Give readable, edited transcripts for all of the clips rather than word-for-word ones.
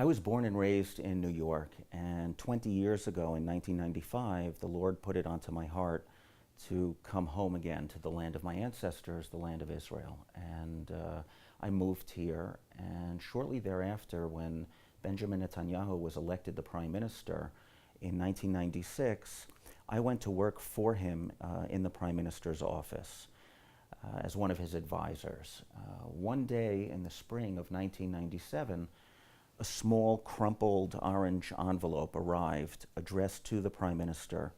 was born and raised in New York, and 20 years ago in 1995, the Lord put it onto my heart to come home again to the land of my ancestors, the land of Israel. And I moved here, and shortly thereafter, when Benjamin Netanyahu was elected the prime minister in 1996, I went to work for him in the prime minister's office as one of his advisors. One day in the spring of 1997, a small crumpled orange envelope arrived addressed to the prime minister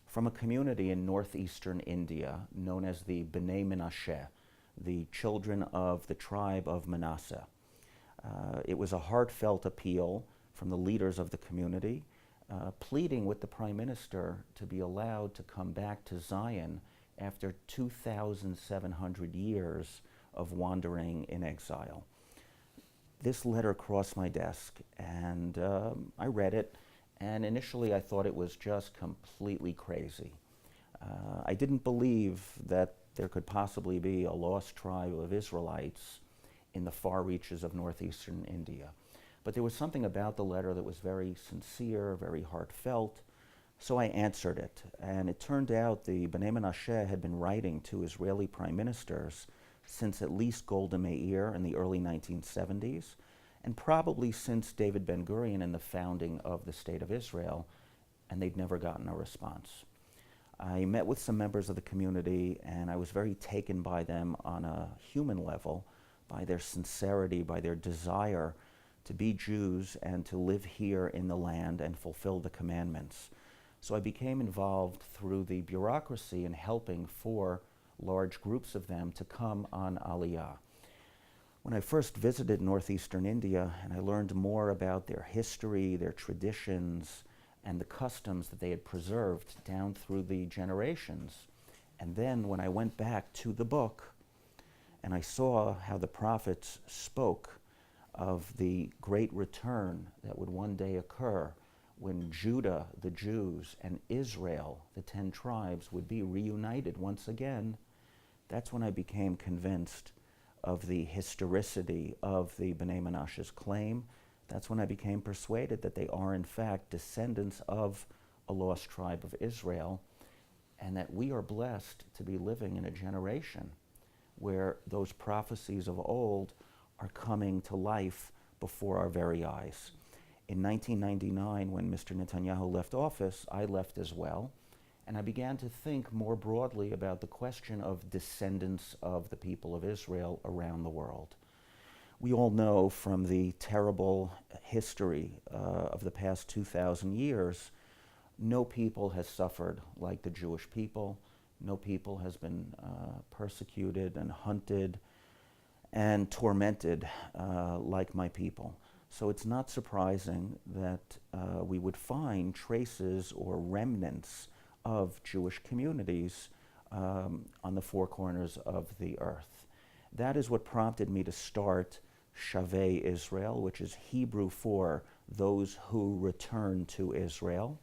from a community in northeastern India known as the Bnei Menashe, the children of the tribe of Menashe. It was a heartfelt appeal from the leaders of the community, pleading with the prime minister to be allowed to come back to Zion after 2,700 years of wandering in exile. This letter crossed my desk, and I read it, and initially I thought it was just completely crazy. I didn't believe that there could possibly be a lost tribe of Israelites in the far reaches of northeastern India. But there was something about the letter that was very sincere, very heartfelt, so I answered it. And it turned out the Bnei Menashe had been writing to Israeli prime ministers since at least Golda Meir in the early 1970s, and probably since David Ben-Gurion and the founding of the State of Israel, and they'd never gotten a response. I met with some members of the community, and I was very taken by them on a human level, by their sincerity, by their desire to be Jews and to live here in the land and fulfill the commandments. So I became involved through the bureaucracy in helping for large groups of them to come on Aliyah. When I first visited northeastern India and I learned more about their history, their traditions, and the customs that they had preserved down through the generations, and then when I went back to the book and I saw how the prophets spoke of the great return that would one day occur when Judah, the Jews, and Israel, the 10 tribes, would be reunited once again, that's when I became convinced of the historicity of the Bnei Menashe's claim. That's when I became persuaded that they are in fact descendants of a lost tribe of Israel, and that we are blessed to be living in a generation where those prophecies of old are coming to life before our very eyes. In 1999, when Mr. Netanyahu left office, I left as well, and I began to think more broadly about the question of descendants of the people of Israel around the world. We all know from the terrible history of the past 2,000 years, no people has suffered like the Jewish people. No people has been persecuted and hunted and tormented like my people. So it's not surprising that we would find traces or remnants of Jewish communities on the four corners of the earth. That is what prompted me to start Shavei Israel, which is Hebrew for those who return to Israel.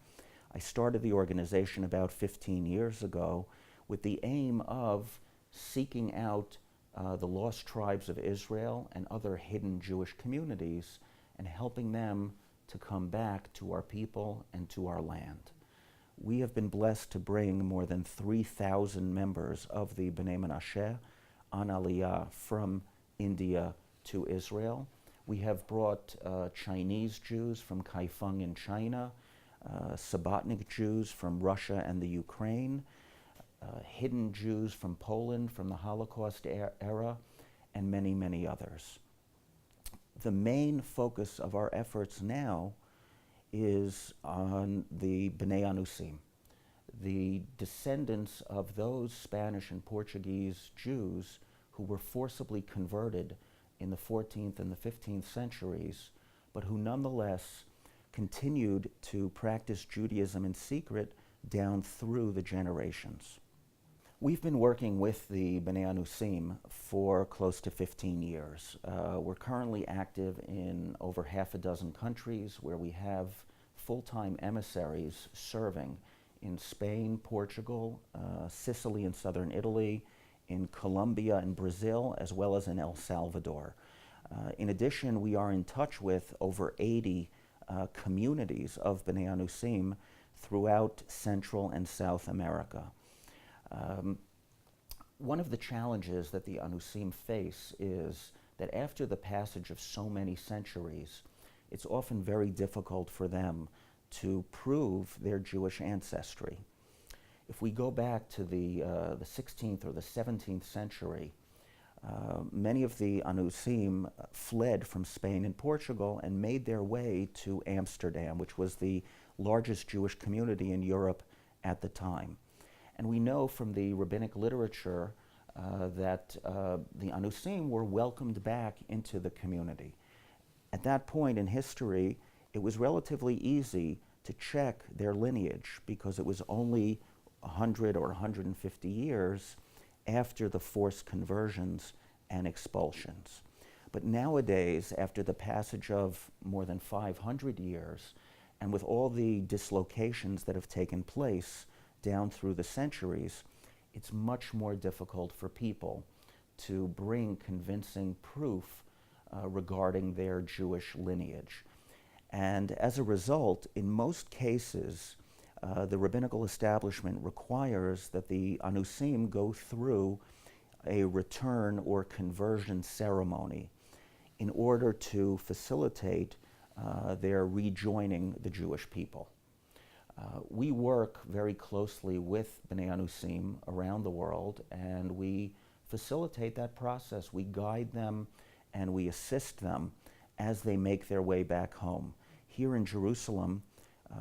I started the organization about 15 years ago with the aim of seeking out the lost tribes of Israel and other hidden Jewish communities and helping them to come back to our people and to our land. We have been blessed to bring more than 3,000 members of the Bnei Menashe on Aliyah from India to Israel. We have brought Chinese Jews from Kaifeng in China, Sabbatnik Jews from Russia and the Ukraine, hidden Jews from Poland from the Holocaust era, and many, many others. The main focus of our efforts now is on the Bnei Anusim, the descendants of those Spanish and Portuguese Jews who were forcibly converted in the 14th and the 15th centuries, but who nonetheless continued to practice Judaism in secret down through the generations. We've been working with the Bnei Anusim for close to 15 years. We're currently active in over half a dozen countries where we have full-time emissaries serving in Spain, Portugal, Sicily and southern Italy, in Colombia and Brazil, as well as in El Salvador. In addition, we are in touch with over 80 communities of Bnei Anusim throughout Central and South America. One of the challenges that the Anusim face is that after the passage of so many centuries, it's often very difficult for them to prove their Jewish ancestry. If we go back to the 16th or the 17th century, many of the Anusim fled from Spain and Portugal and made their way to Amsterdam, which was the largest Jewish community in Europe at the time. And we know from the rabbinic literature that the Anusim were welcomed back into the community. At that point in history, it was relatively easy to check their lineage because it was only 100 or 150 years after the forced conversions and expulsions. But nowadays, after the passage of more than 500 years, and with all the dislocations that have taken place down through the centuries, it's much more difficult for people to bring convincing proof regarding their Jewish lineage. And as a result, in most cases, the rabbinical establishment requires that the Anusim go through a return or conversion ceremony in order to facilitate their rejoining the Jewish people. We work very closely with Bnei Anusim around the world, and we facilitate that process. We guide them and we assist them as they make their way back home. Here in Jerusalem,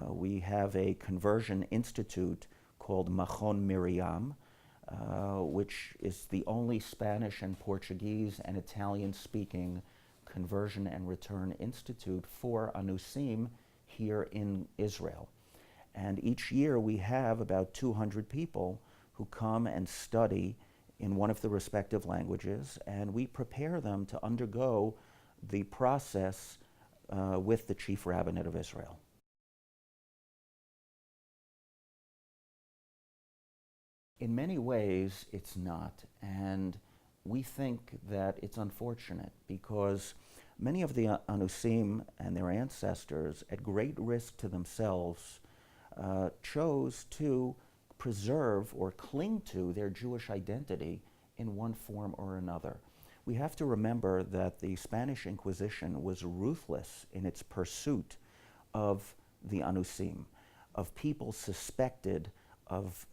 we have a conversion institute called Machon Miriam, which is the only Spanish and Portuguese and Italian-speaking conversion and return institute for Anusim here in Israel. And each year we have about 200 people who come and study in one of the respective languages, and we prepare them to undergo the process with the Chief Rabbinate of Israel. In many ways, it's not, and we think that it's unfortunate because many of the Anusim and their ancestors, at great risk to themselves, chose to preserve or cling to their Jewish identity in one form or another. We have to remember that the Spanish Inquisition was ruthless in its pursuit of the Anusim, of people suspected of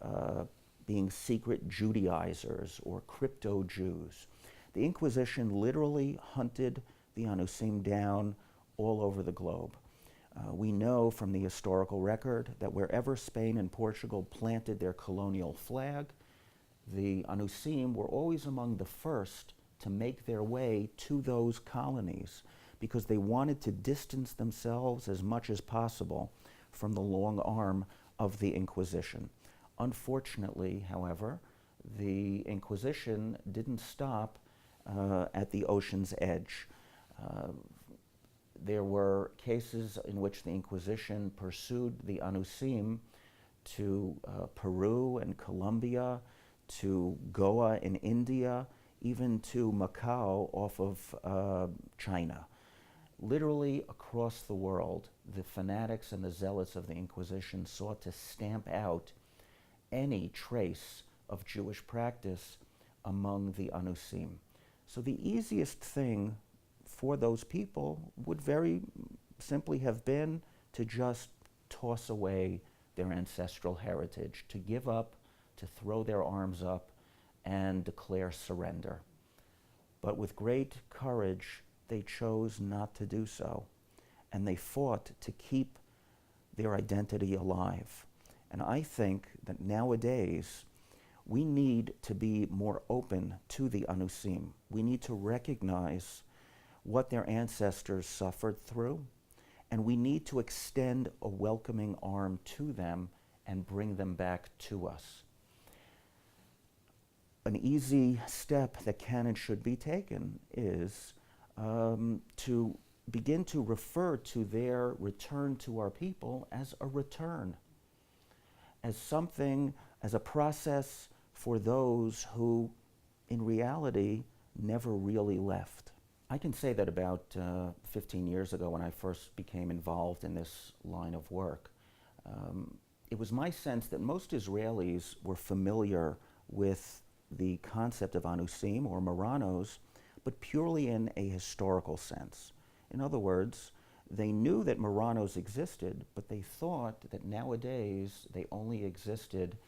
being secret Judaizers or crypto-Jews. The Inquisition literally hunted the Anusim down all over the globe. We know from the historical record that wherever Spain and Portugal planted their colonial flag, the Anusim were always among the first to make their way to those colonies because they wanted to distance themselves as much as possible from the long arm of the Inquisition. Unfortunately, however, the Inquisition didn't stop at the ocean's edge. There were cases in which the Inquisition pursued the Anusim to Peru and Colombia, to Goa in India, even to Macau off of China. Literally across the world, the fanatics and the zealots of the Inquisition sought to stamp out any trace of Jewish practice among the Anusim. So the easiest thing for those people would very simply have been to just toss away their ancestral heritage, to give up, to throw their arms up and declare surrender. But with great courage, they chose not to do so, and they fought to keep their identity alive. And I think that nowadays, we need to be more open to the Anusim. We need to recognize what their ancestors suffered through, and we need to extend a welcoming arm to them and bring them back to us. An easy step that can and should be taken is to begin to refer to their return to our people as a return, as something, as a process for those who, in reality, never really left. I can say that about 15 years ago, when I first became involved in this line of work, it was my sense that most Israelis were familiar with the concept of Anusim or Marranos, but purely in a historical sense. In other words, they knew that Marranos existed, but they thought that nowadays they only existed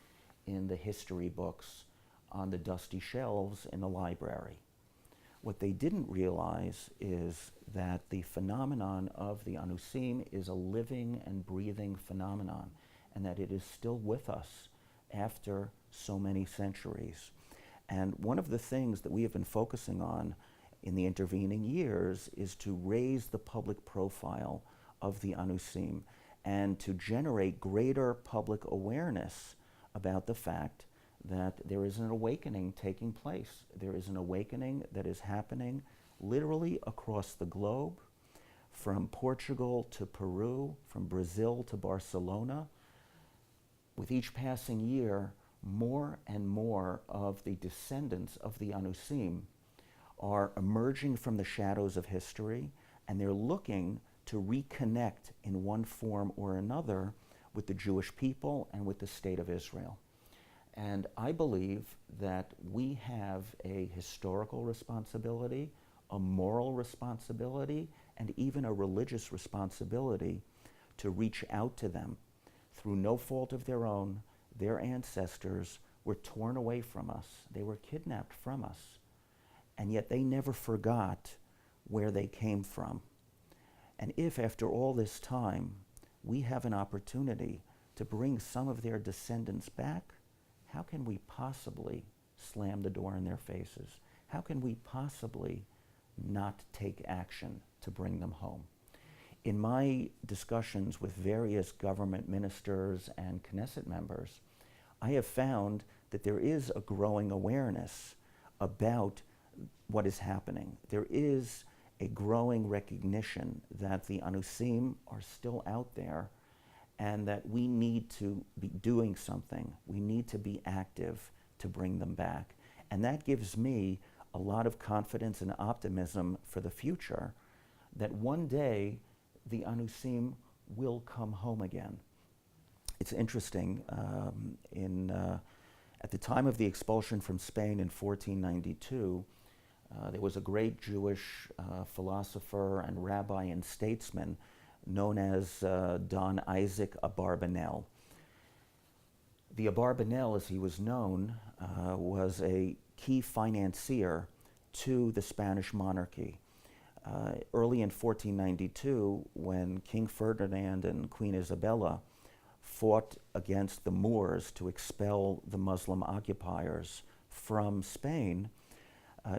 in the history books on the dusty shelves in the library. What they didn't realize is that the phenomenon of the Anusim is a living and breathing phenomenon, and that it is still with us after so many centuries. And one of the things that we have been focusing on in the intervening years is to raise the public profile of the Anusim and to generate greater public awareness about the fact that there is an awakening taking place. There is an awakening that is happening literally across the globe, from Portugal to Peru, from Brazil to Barcelona. With each passing year, more and more of the descendants of the Anusim are emerging from the shadows of history, and they're looking to reconnect in one form or another with the Jewish people and with the state of Israel. And I believe that we have a historical responsibility, a moral responsibility, and even a religious responsibility to reach out to them. Through no fault of their own, their ancestors were torn away from us. They were kidnapped from us. And yet they never forgot where they came from. And if, after all this time, we have an opportunity to bring some of their descendants back, how can we possibly slam the door in their faces? How can we possibly not take action to bring them home? In my discussions with various government ministers and Knesset members, I have found that there is a growing awareness about what is happening. There is a growing recognition that the Anusim are still out there and that we need to be doing something. We need to be active to bring them back. And that gives me a lot of confidence and optimism for the future, that one day the Anusim will come home again. It's interesting, at the time of the expulsion from Spain in 1492, there was a great Jewish philosopher and rabbi and statesman known as Don Isaac Abarbanel. The Abarbanel, as he was known, was a key financier to the Spanish monarchy. Early in 1492, when King Ferdinand and Queen Isabella fought against the Moors to expel the Muslim occupiers from Spain,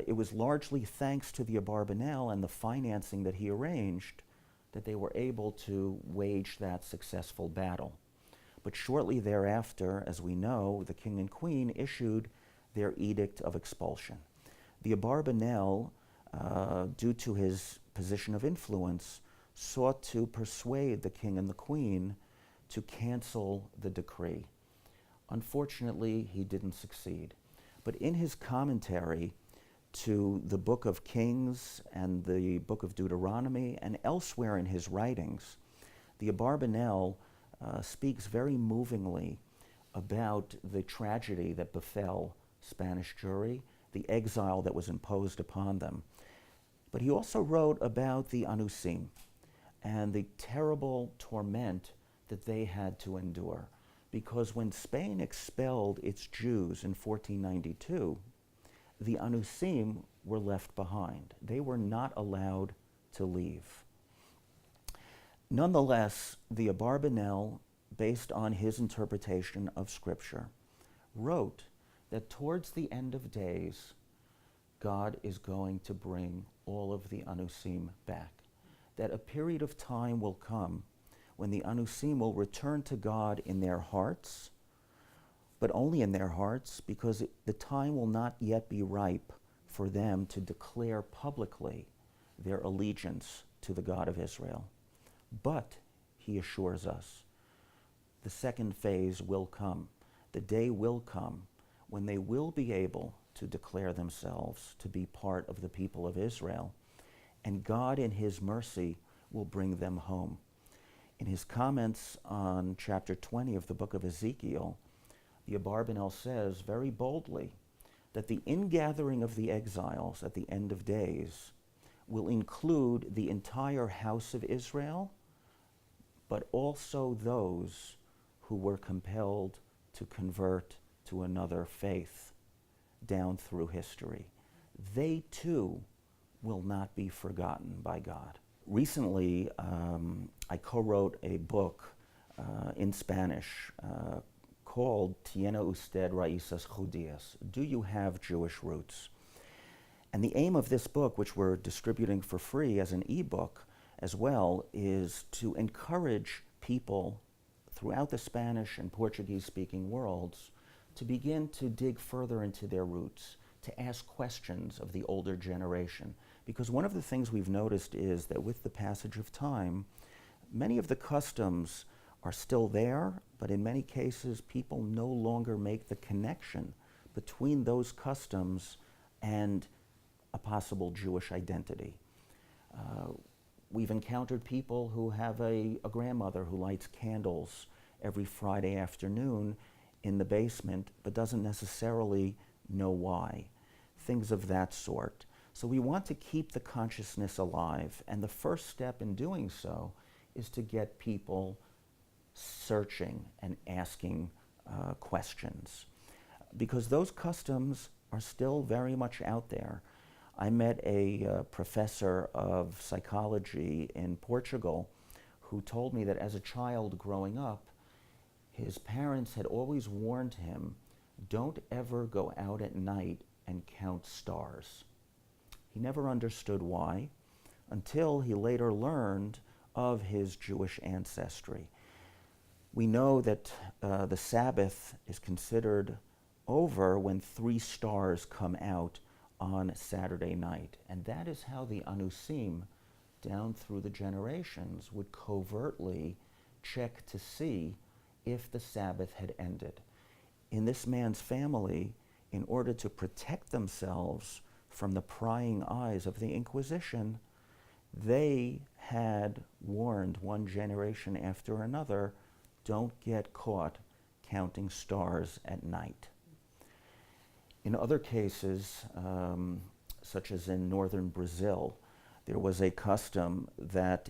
it was largely thanks to the Abarbanel and the financing that he arranged that they were able to wage that successful battle. But shortly thereafter, as we know, the king and queen issued their edict of expulsion. The Abarbanel, due to his position of influence, sought to persuade the king and the queen to cancel the decree. Unfortunately, he didn't succeed. But in his commentary to the Book of Kings and the Book of Deuteronomy and elsewhere in his writings, the Abarbanel speaks very movingly about the tragedy that befell Spanish Jewry, the exile that was imposed upon them. But he also wrote about the Anusim and the terrible torment that they had to endure. Because when Spain expelled its Jews in 1492, the Anusim were left behind. They were not allowed to leave. Nonetheless, the Abarbanel, based on his interpretation of Scripture, wrote that towards the end of days, God is going to bring all of the Anusim back. That a period of time will come when the Anusim will return to God in their hearts, but only in their hearts, because the time will not yet be ripe for them to declare publicly their allegiance to the God of Israel. But, he assures us, the second phase will come. The day will come when they will be able to declare themselves to be part of the people of Israel. and God in his mercy will bring them home. In his comments on chapter 20 of the book of Ezekiel, the Abarbanel says very boldly that the ingathering of the exiles at the end of days will include the entire house of Israel, but also those who were compelled to convert to another faith down through history. They too will not be forgotten by God. Recently, I co-wrote a book in Spanish called Tiene usted raíces judías? Do you have Jewish roots? And the aim of this book, which we're distributing for free as an ebook as well, is to encourage people throughout the Spanish and Portuguese-speaking worlds to begin to dig further into their roots, to ask questions of the older generation. Because one of the things we've noticed is that with the passage of time, many of the customs are still there, but in many cases, people no longer make the connection between those customs and a possible Jewish identity. We've encountered people who have a grandmother who lights candles every Friday afternoon in the basement, but doesn't necessarily know why. Things of that sort. So we want to keep the consciousness alive, and the first step in doing so is to get people searching and asking questions, because those customs are still very much out there. I met a professor of psychology in Portugal who told me that as a child growing up, his parents had always warned him, don't ever go out at night and count stars. He never understood why, until he later learned of his Jewish ancestry. We know that the Sabbath is considered over when 3 stars come out on Saturday night. And that is how the Anusim, down through the generations, would covertly check to see if the Sabbath had ended. In this man's family, in order to protect themselves from the prying eyes of the Inquisition, they had warned one generation after another, don't get caught counting stars at night. In other cases, such as in northern Brazil, there was a custom that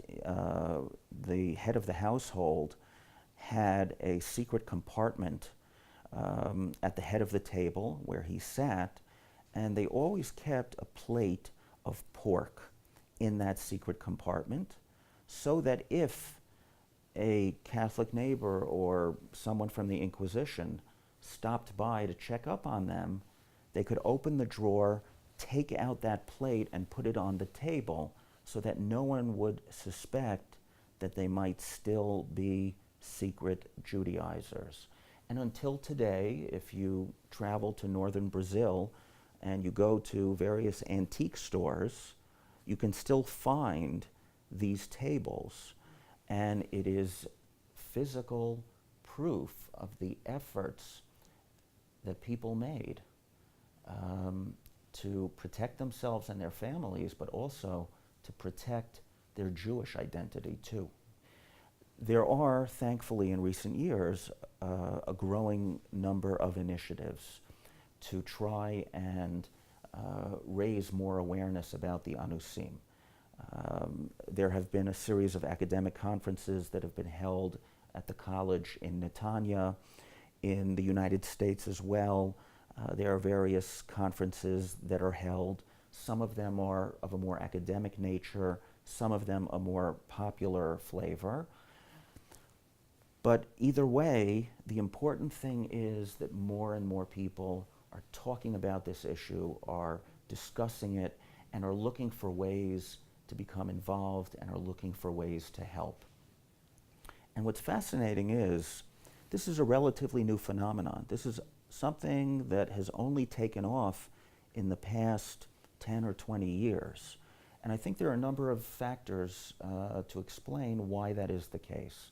the head of the household had a secret compartment at the head of the table where he sat, and they always kept a plate of pork in that secret compartment, so that if a Catholic neighbor or someone from the Inquisition stopped by to check up on them, they could open the drawer, take out that plate, and put it on the table so that no one would suspect that they might still be secret Judaizers. And until today, if you travel to northern Brazil and you go to various antique stores, you can still find these tables. And it is physical proof of the efforts that people made to protect themselves and their families, but also to protect their Jewish identity too. There are, thankfully, in recent years, a growing number of initiatives to try and raise more awareness about the Anusim. There have been a series of academic conferences that have been held at the college in Netanya, in the United States as well. There are various conferences that are held. Some of them are of a more academic nature, some of them a more popular flavor. But either way, the important thing is that more and more people are talking about this issue, are discussing it, and are looking for ways to become involved and are looking for ways to help. And what's fascinating is this is a relatively new phenomenon. This is something that has only taken off in the past 10 or 20 years. And I think there are a number of factors to explain why that is the case.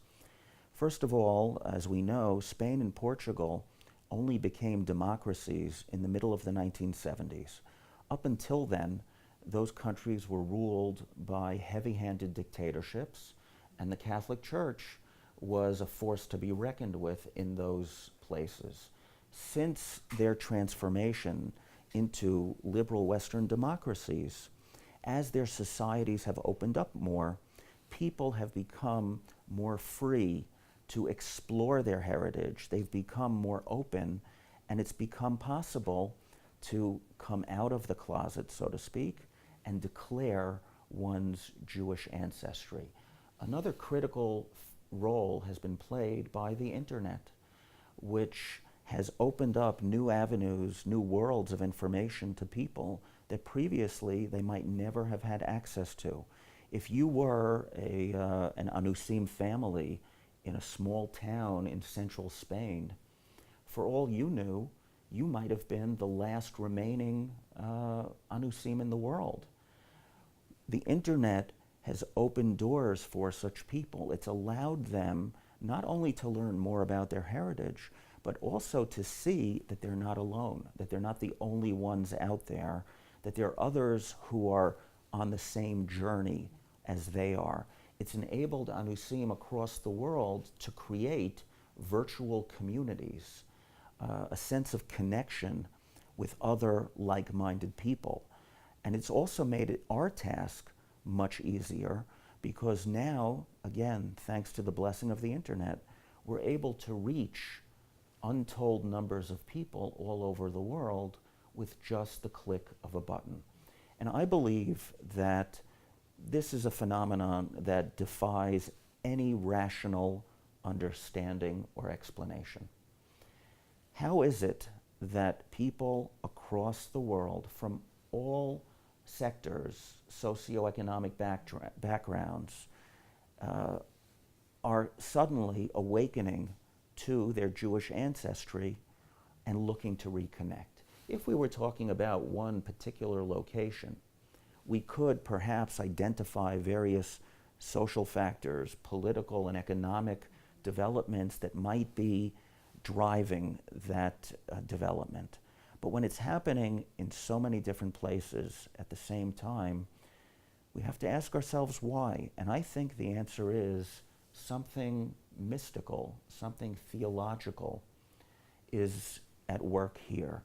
First of all, as we know, Spain and Portugal only became democracies in the middle of the 1970s. Up until then, those countries were ruled by heavy-handed dictatorships, and the Catholic Church was a force to be reckoned with in those places. Since their transformation into liberal Western democracies, as their societies have opened up more, people have become more free to explore their heritage. They've become more open, and it's become possible to come out of the closet, so to speak, and declare one's Jewish ancestry. Another critical role has been played by the internet, which has opened up new avenues, new worlds of information to people that previously they might never have had access to. If you were an Anusim family in a small town in central Spain, for all you knew, you might have been the last remaining Anusim in the world. The internet has opened doors for such people. It's allowed them not only to learn more about their heritage, but also to see that they're not alone, that they're not the only ones out there, that there are others who are on the same journey as they are. It's enabled Anusim across the world to create virtual communities, a sense of connection with other like-minded people. And it's also made it our task much easier, because now, again, thanks to the blessing of the internet, we're able to reach untold numbers of people all over the world with just the click of a button. And I believe that this is a phenomenon that defies any rational understanding or explanation. How is it that people across the world from all sectors, socioeconomic backgrounds, are suddenly awakening to their Jewish ancestry and looking to reconnect? If we were talking about one particular location, we could perhaps identify various social factors, political and economic developments that might be driving that development. But when it's happening in so many different places at the same time, we have to ask ourselves why. And I think the answer is something mystical, something theological is at work here.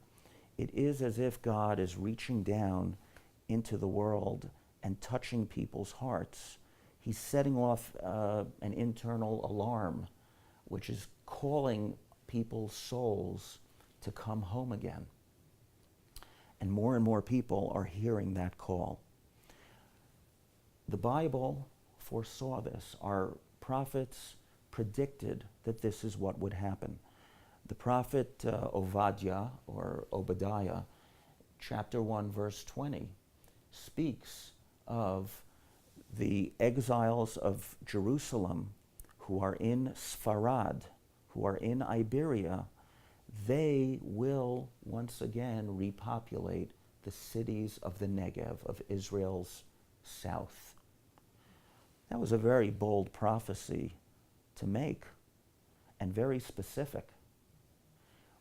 It is as if God is reaching down into the world and touching people's hearts. He's setting off an internal alarm, which is calling people's souls to come home again. And more people are hearing that call. The Bible foresaw this. Our prophets predicted that this is what would happen. The prophet Obadiah, chapter 1, verse 20, speaks of the exiles of Jerusalem who are in Sfarad, who are in Iberia. They will once again repopulate the cities of the Negev, of Israel's south. That was a very bold prophecy to make, and very specific.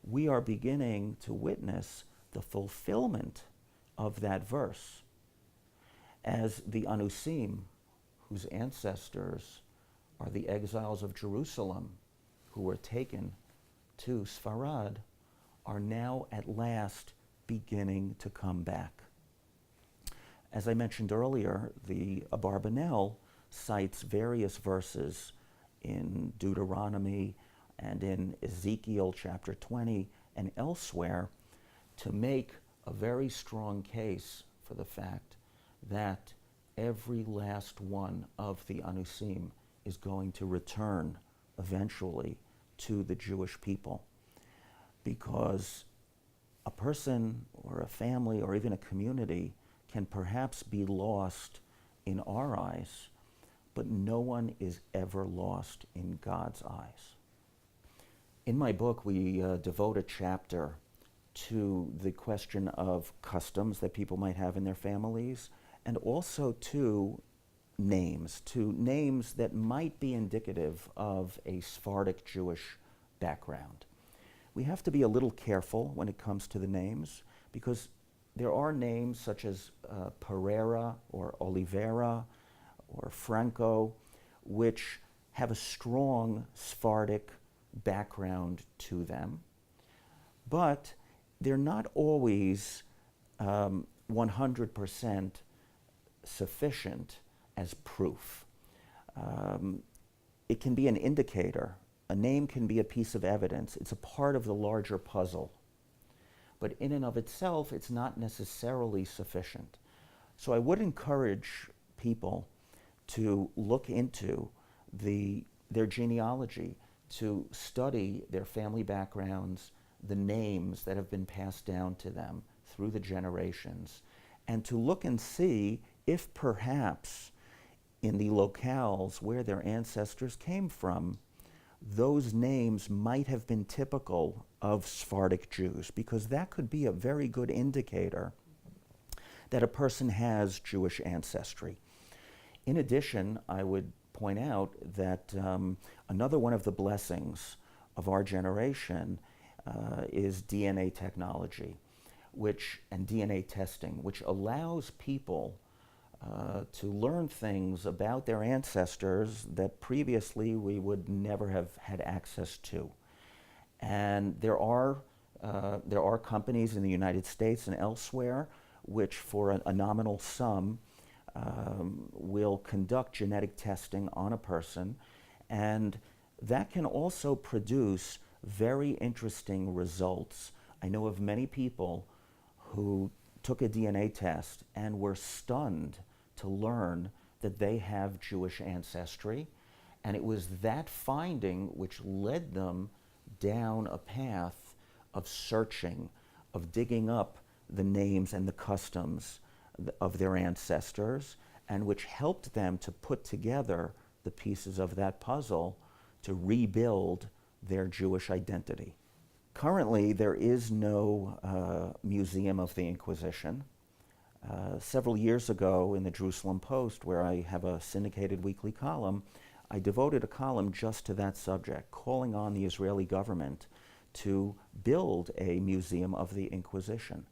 We are beginning to witness the fulfillment of that verse, as the Anusim, whose ancestors are the exiles of Jerusalem, who were taken to Sfarad, are now at last beginning to come back. As I mentioned earlier, the Abarbanel cites various verses in Deuteronomy and in Ezekiel chapter 20 and elsewhere to make a very strong case for the fact that every last one of the Anusim is going to return eventually to the Jewish people, because a person or a family or even a community can perhaps be lost in our eyes, but no one is ever lost in God's eyes. In my book, we devote a chapter to the question of customs that people might have in their families, and also to names that might be indicative of a Sephardic Jewish background. We have to be a little careful when it comes to the names, because there are names such as Pereira or Oliveira or Franco, which have a strong Sephardic background to them, but they're not always 100% sufficient as proof. It can be an indicator. A name can be a piece of evidence. It's a part of the larger puzzle. But in and of itself, it's not necessarily sufficient. So I would encourage people to look into their genealogy, to study their family backgrounds, the names that have been passed down to them through the generations, and to look and see if perhaps in the locales where their ancestors came from, those names might have been typical of Sephardic Jews, because that could be a very good indicator that a person has Jewish ancestry. In addition, I would point out that another one of the blessings of our generation is DNA technology, and DNA testing, which allows people to learn things about their ancestors that previously we would never have had access to. And there are companies in the United States and elsewhere which, for a nominal sum, will conduct genetic testing on a person, and that can also produce very interesting results. I know of many people who took a DNA test and were stunned to learn that they have Jewish ancestry, and it was that finding which led them down a path of searching, of digging up the names and the customs of their ancestors, and which helped them to put together the pieces of that puzzle to rebuild their Jewish identity. Currently, there is no museum of the Inquisition. Several years ago in the Jerusalem Post, where I have a syndicated weekly column, I devoted a column just to that subject, calling on the Israeli government to build a museum of the Inquisition.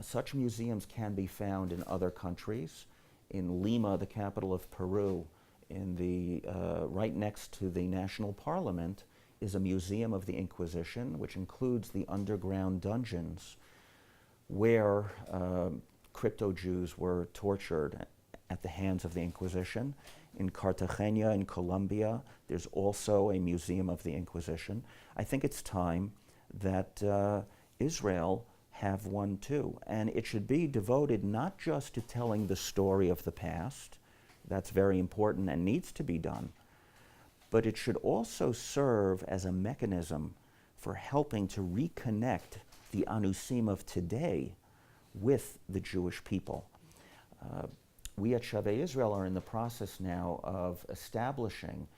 Such museums can be found in other countries. In Lima, the capital of Peru, right next to the National Parliament, is a museum of the Inquisition, which includes the underground dungeons where crypto-Jews were tortured at the hands of the Inquisition. In Cartagena, in Colombia, there's also a museum of the Inquisition. I think it's time that Israel have one too. And it should be devoted not just to telling the story of the past, that's very important and needs to be done, but it should also serve as a mechanism for helping to reconnect the Anusim of today with the Jewish people. We at Shavei Israel are in the process now of establishing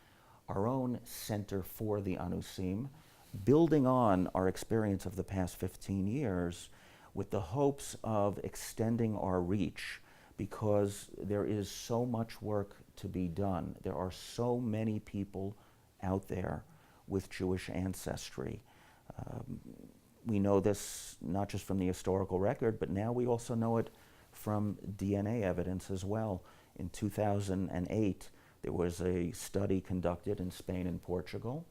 our own center for the Anusim, building on our experience of the past 15 years with the hopes of extending our reach, because there is so much work to be done. There are so many people out there with Jewish ancestry. We know this not just from the historical record, but now we also know it from DNA evidence as well. In 2008, there was a study conducted in Spain and Portugal,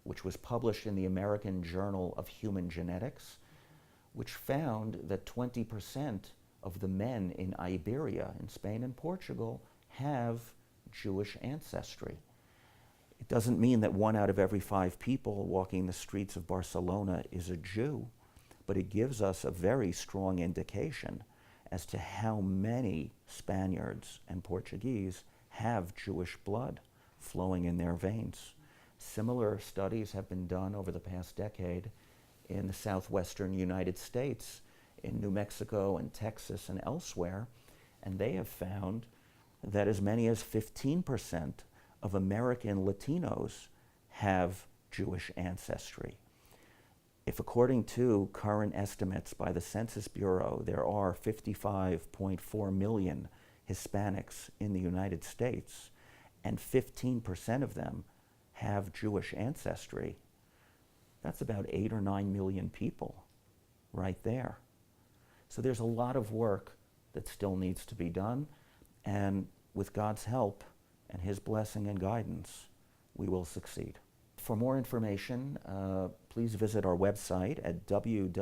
which was published in the American Journal of Human Genetics, which found that 20% of the men in Iberia, in Spain and Portugal, have Jewish ancestry. It doesn't mean that 1 out of every 5 people walking the streets of Barcelona is a Jew, but it gives us a very strong indication as to how many Spaniards and Portuguese have Jewish blood flowing in their veins. Similar studies have been done over the past decade in the southwestern United States, in New Mexico and Texas and elsewhere, and they have found that as many as 15% of American Latinos have Jewish ancestry. If, according to current estimates by the Census Bureau, there are 55.4 million Hispanics in the United States, and 15% of them have Jewish ancestry, that's about 8 or 9 million people right there. So there's a lot of work that still needs to be done, and with God's help and His blessing and guidance, we will succeed. For more information, please visit our website at www.shaveh,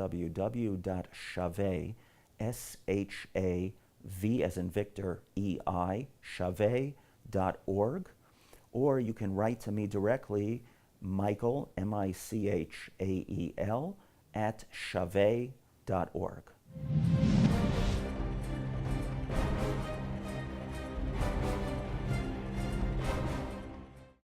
S-H-A-V as in Victor, E-I, shaveh.org, or you can write to me directly, Michael, M-I-C-H-A-E-L, at shaveh.org.